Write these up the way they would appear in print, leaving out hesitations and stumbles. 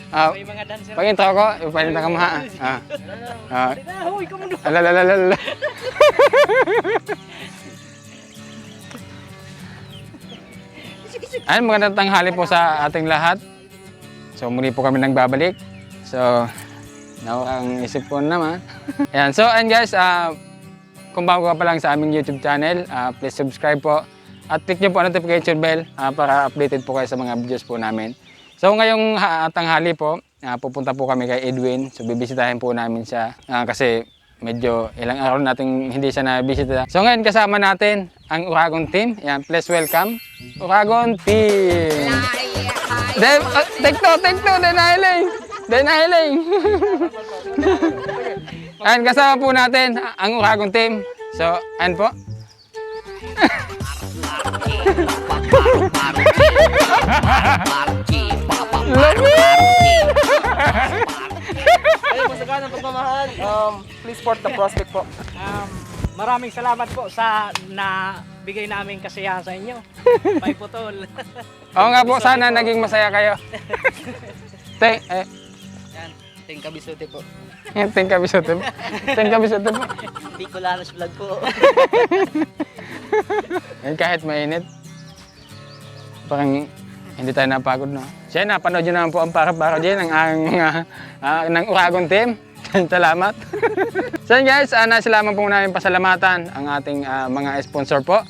May mga dancer. Pag-intro ko, ipalita ka maha. Huy, kumundo. Alalalala. Ayun, magandang tanghali po sa ating lahat. So, muli po kami nagbabalik. So, ang isip ko naman. Ayan, so, and guys, kung bago ka pa lang sa aming YouTube channel, please subscribe po. At click nyo po ang notification bell para updated po kayo sa mga videos po namin. So, ngayong tanghali po, pupunta po kami kay Edwin. So, bibisitahin po namin siya kasi medyo ilang araw nating hindi siya nabisita. So, ngayon kasama natin ang Uragon team. Ayan, please welcome Uragon team. Take two, Denahiling. Ayan, kasama po natin ang Uragon team. So, ayan po. Ay, masagaan ang pagmamahal. Please support the prospect po. Maraming salamat po sa nabigay namin kasiyahan sa inyo. Bye po tol. Oo nga po, sana naging masaya kayo. Yan, Ting Kabisuti po. Ting Kabisuti po. Hindi ko lalas vlog po. Kahit mainit, parang hindi tayo napagod, no? Siya, napanood nyo naman po ang para-para dyan ng Uragon team. Salamat. So guys, nais lamang po namin pasalamatan ang ating mga sponsor po.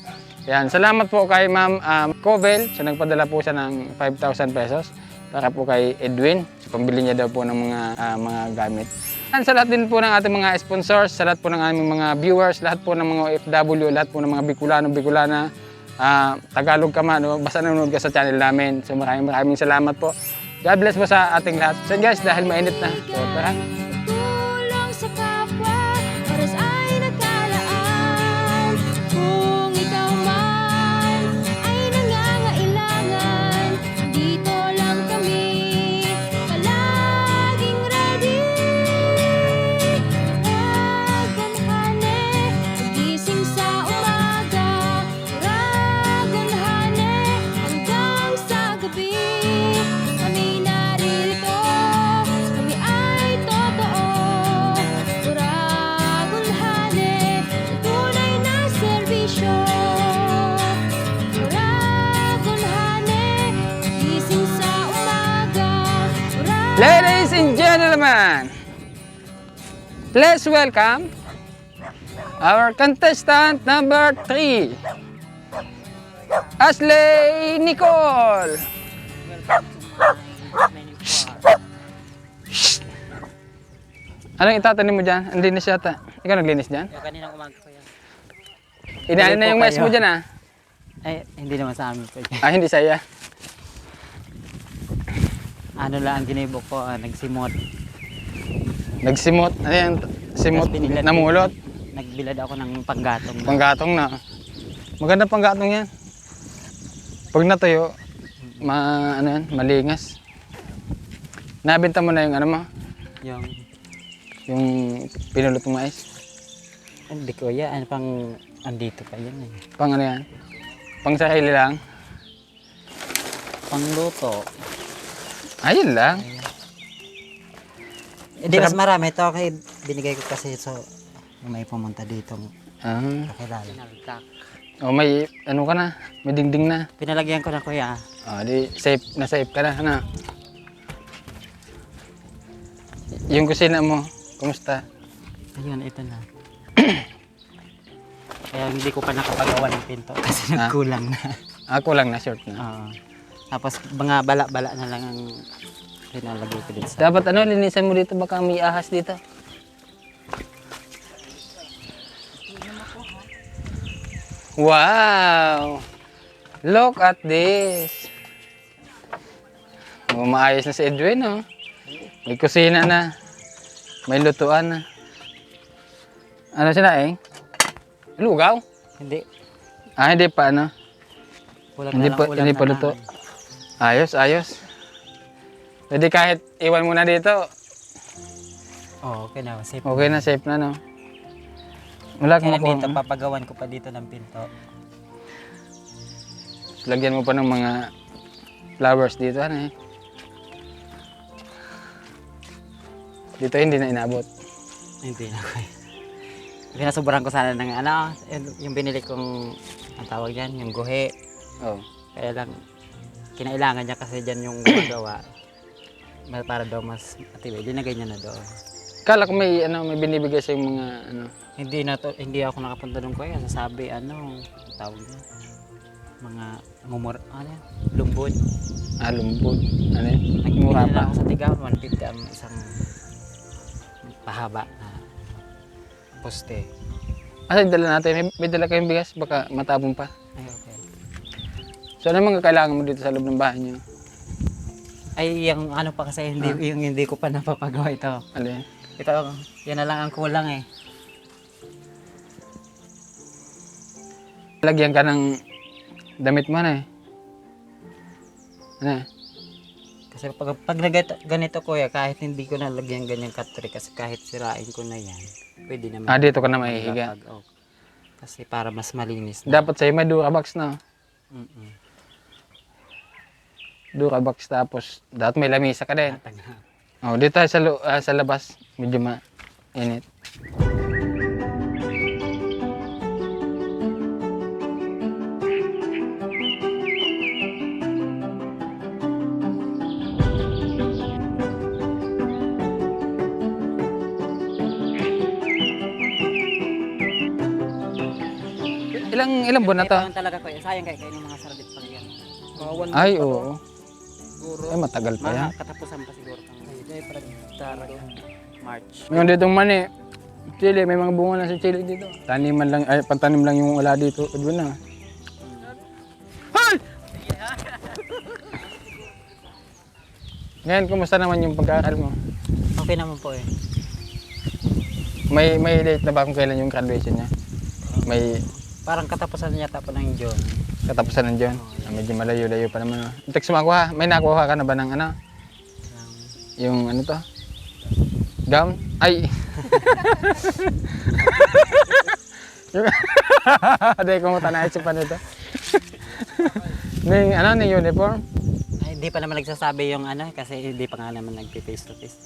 Yan, salamat po kay Ma'am Covel. So nagpadala po siya ng 5,000 pesos para po kay Edwin. So pambili niya daw po ng mga gamit. Yan, sa lahat din po ng ating mga sponsors, sa lahat po ng aming mga viewers, lahat po ng mga OFW, lahat po ng mga Bicolana, Tagalog ka man, basta nanonood ka sa channel namin. So maraming salamat po. God bless po sa ating lahat. So guys, dahil mainit na, so tara. Tulong sa kapwa, oras ay nagkalaan. Kung ikaw man ay nangangailangan, dito lang kami, palaging ready. Uragonhane, gising sa umaga. Uragonhane, hanggang sa gabi. Kami naririto, kami ay totoo. Uragonhane, tunay na serbisyo. Uragonhane, gising sa umaga. Ladies and gentlemen, please welcome our contestant number 3, Ashley Nicole. Anong itatanim mo dyan? Ang linis yata. Ikaw naglinis dyan? Yung kaninang umaga ko yan. Inaalin na yung mais mo dyan ah. Ay, hindi naman sa amin po. Hindi saya. Ano lang ang ginibok ko, nagsimot. Nagsimot. Ano yan? Simot. Tapos pinilat. Namulot. Nagbilad ako ng panggatong. Panggatong na. Maganda panggatong yan. Pag natuyo, ano yan, malingas. Nabenta mo na yung ano mo? Yung pinulot ng mais? Hindi ko yan. Ano pang andito pa yan eh. Pang ano yan? Pang sarili lang? Pangluto. Ayun lang. Hindi, mas marami. Ito kay binigay ko kasi so may pumunta dito. Kakilala. O may ano ka na? May dingding na. Pinalagyan ko na kuya. O di safe ka na. Ano? Yung kusina mo, kumusta? Ayun, ito na. Kaya hindi ko pa nakapagawa ng pinto kasi nagkulang na. Kulang na, short na. Oo. Tapos mga bala-bala na lang ang pinalagay ko dito sa... Dapat ano, linisan mo dito, baka may ahas dito. Wow! Look at this! Maayos na si Edwin, oh. May kusina na. May lutuan na. Ano sila, eh? Lugaw? Hindi. Hindi pa, ano? Kulang Hindi na lang pa, ulam hindi na pa luto. namin. Ayos. Pwede kahit iwan mo na dito. Oo, okay na. Safe. Okay na, safe na, no? Wala kang Kaya dito, makuha. papagawan ko pa dito ng pinto. Lagyan mo pa ng mga flowers dito, ano eh. Dito hindi na inabot. Hindi na ko. Pinasuburan ko sana ng ano, yung binili kong, ang tawag yan, yung guhe. Oh. Kaya lang, kinailangan niya kasi dyan yung gumagawa. Para daw mas matibay. Linagay niya na doon. Kala ko may may binibigay sa mga ano. Hindi ako nakapunta doon kuya. Nasabi ang tawag niya. Mga ano yan? Lumbod. Lumbod. Ano yun? Nagmura Mura pa. ako sa Tigaw, 150 ang isang pahaba na poste. Dala natin. May dala kayong bigas. Baka matabong pa. Ay, okay. So ano mga kailangan mo dito sa loob ng bahay niyo? Ay, yung ano pa kasi, yung hindi ko pa napapagawa ito. Ano yan? Ito, yan na lang ang kulang eh. Lagyan ka ng damit mo na eh. Ano? Kasi pag ganito kuya, kahit hindi ko nalagyan ganyang katri, kasi kahit sirain ko na yan, pwede naman. Dito ka na mahihiga. Kasi para mas malinis na. Dapat sa'yo may Durabox na. Mm-mm. Durabox tapos dapat may lamisa ka din. Tatag na. Oh, dito tayo sa labas. Medyo mainit. Ilang buwan na to? Ito talaga kuya, sayang kayo ng mga sardit pang yan. Mga 1 Ay, month pa to. oo. Siguro. Ay, matagal pa yan. Mga katapusan pa siguro pang March. Mayroon ditong mani. Chili, may mga bunga na sa chili dito. Taniman lang, ay pantanim lang yung wala dito. Doon na. Hay! Ngayon, kumusta naman yung pag-aaral mo? Okay naman po eh. May date na ba kung kailan yung graduation niya? May Parang katapusan yata po ng June. katapusan ng John? Medyo malayo-layo pa naman. Text mo ako. May nakuha ka na ba ng ano? Yung ano to? Gown? Ay! Hindi ko mo tanayos pa nito. Ning ano, ning uniform? Ay, hindi pa naman nagsasabi yung ano kasi hindi pa nga naman nagpi-face to face.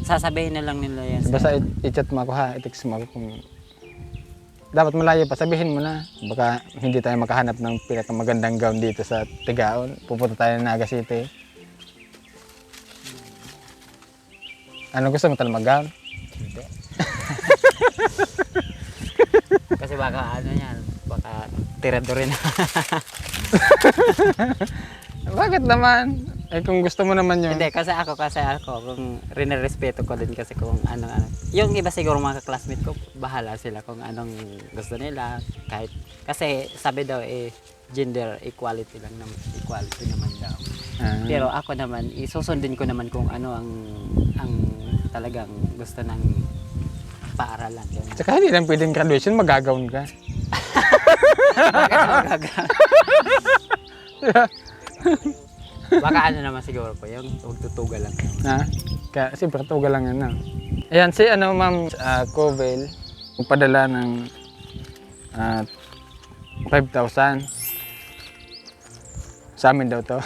Sasabihin na lang nila yan. Basta i-chat mo ako ha, i-text mo ako kung dapat malayo pa, sabihin mo na. Baka hindi tayo makahanap ng pinakamagandang gown dito sa Tigaon. Pupunta tayo ng Naga City. Ano gusto mo talaga mag-gown? Hindi. Kasi baka ano yan, baka tirado rin. Bakit naman? Eh kung gusto mo naman yun. Hindi, kasi ako kung rinerespeto ko din kasi kung ano. Yung iba siguro mga classmate ko, bahala sila kung anong gusto nila. Kahit, kasi sabi daw gender equality naman daw. Pero ako naman, isusundin ko naman kung ano ang talagang gusto ng paaralan. Tsaka hindi lang pwedeng graduation, magagawin ka. Baka ano naman siguro po, yung tutugal lang. Kasi tugal lang yan. Ayan, si ma'am Covel, magpadala ng 5,000. Sa amin daw to.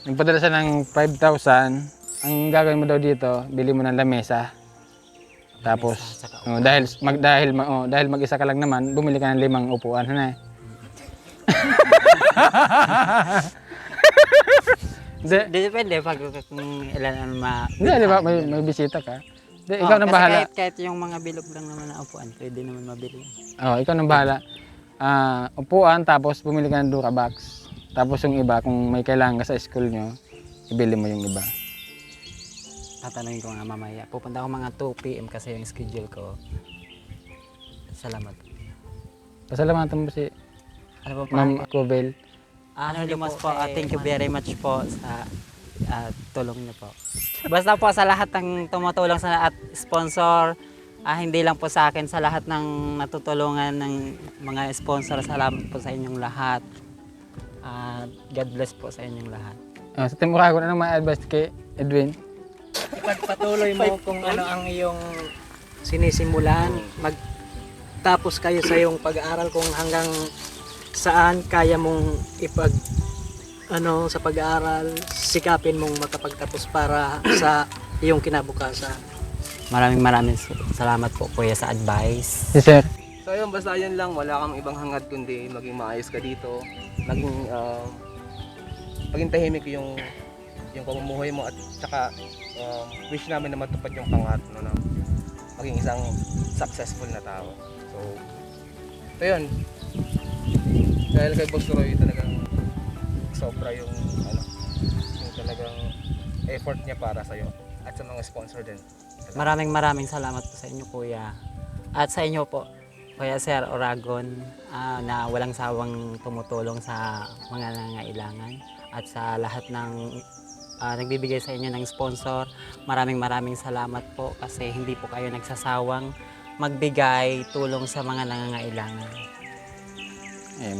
Nagpadala siya ng 5,000. Ang gagawin mo daw dito, bili mo ng lamesa. Tapos dahil mag-isa ka lang naman, bumili ka ng 5 upuan na. Depende pag kung ilan ang Hindi, di ba may bisita ka. Ikaw nang bahala. Kahit yung mga bilog lang naman na upuan, pwede naman mabili. Ikaw nang bahala. Upuan, tapos bumili ka ng Durabox. Tapos yung iba, kung may kailangan ka sa school nyo, ibili mo yung iba. Tatanungin ko nga mamaya. Pupunta ako mga 2 PM kasi yung schedule ko. Salamat. Pasalamatan mo si Ano po Ma'am Covel. Anonymous po, thank you very much po sa tulong niyo po. Basta po sa lahat ng tumutulong sa at sponsor, hindi lang po sa akin, sa lahat ng natutulungan ng mga sponsor, salamat po sa inyong lahat. God bless po sa inyong lahat. Sa Team Uragon, ano may advice kay Edwin? Ipagpatuloy mo kung ano ang iyong sinisimulan. Magtapos kayo sa iyong pag-aaral kung hanggang saan kaya mong sa pag-aaral, sikapin mong makapagtapos para sa iyong kinabukasan. Maraming salamat po kuya sa advice. Yes, sir. So yun, basta yun lang, wala kang ibang hangad kundi maging maayos ka dito, maging tahimik yung pamumuhay mo at saka wish namin na matupad yung pangarap no, na maging isang successful na tao. So yun, dahil kay Boss Roy talagang sobra yung talagang effort niya para sa'yo at sa mga sponsor din. Maraming salamat po sa inyo kuya. At sa inyo po, Kuya Sir Oragon, na walang sawang tumutulong sa mga nangangailangan at sa lahat ng nagbibigay sa inyo ng sponsor. Maraming salamat po kasi hindi po kayo nagsasawang magbigay tulong sa mga nangangailangan.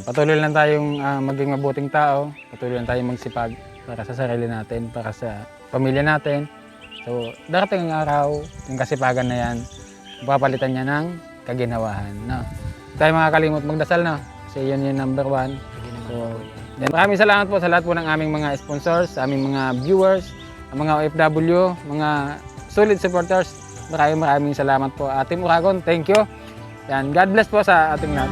Patuloy lang tayong maging mabuting tao, patuloy lang tayong magsipag para sa sarili natin, para sa pamilya natin. So, darating ang araw, yung kasipagan na yan, papalitan niya ng kaginhawahan. No? Tayo makakalimot magdasal, no? Kasi yun yung number one. Sige naman So, po, kuya. yan. Maraming salamat po sa lahat po ng aming mga sponsors, sa aming mga viewers, ang mga OFW, mga solid supporters. Maraming salamat po. Team Oragon, thank you. Yan. God bless po sa ating lahat.